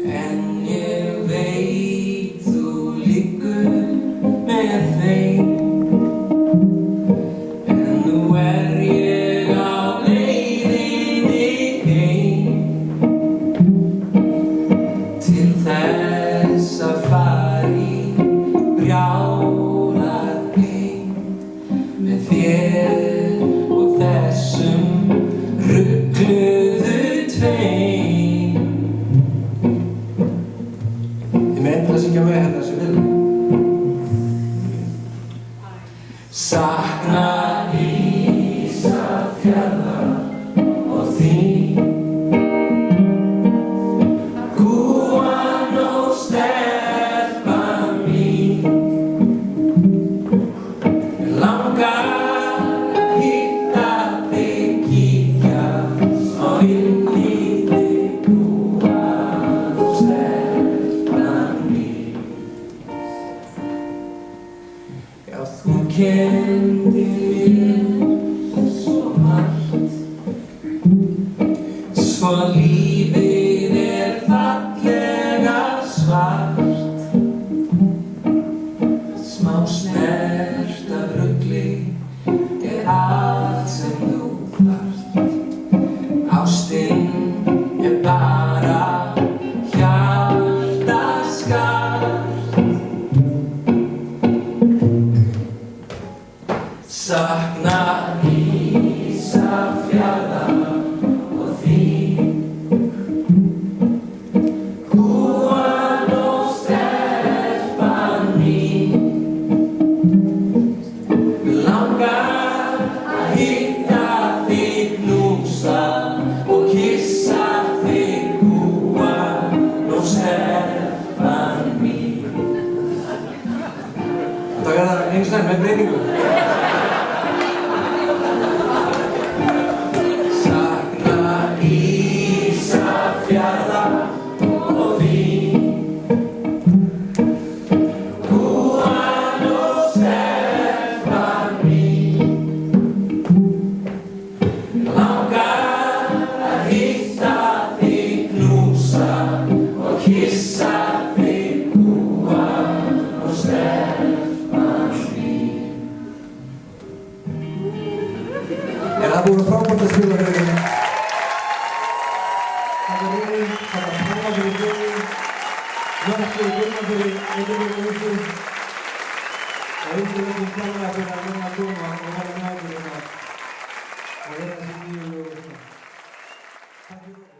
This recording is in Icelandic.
En ég veit þú liggur með þeim. En nú ég á leiðinni heim til þess að fara í brjálað heim með þér og þessum rugluðu tveim. Þið með að syngja með hérna sem vil. Sakna Ísafjarðar og þín, kúan og stelpan mín. Mig langar að hitta þig, kíkja smá inn í þig, kúan og stelpan mín. Já, þú kenndir mér svo margt, svo lífið fallega svart. Smá snert af rugli allt sem þú þarft. Ástin bara hjartaskart. Sakna Ísafjarðar og þín, kúan og stelpan mín. Mig langar að hitta þig, knúsa og kissa þig, kúan og stelpan mín. Þetta verða einu snær með breytingu. Ísafjarðar og þín, kúan og stelpan mín. Mig langar að hitta þig, knúsa og kissa þig, kúan og stelpan mín. Það búið frábært að spila fyrir þig. Takk fyrir Pála fyrir þig, Mörk fyrir Gunnar fyrir Gunnar og fyrir klálega fyrir að koma og vera með okkur og vera þessi nýju lög. Takk fyrir.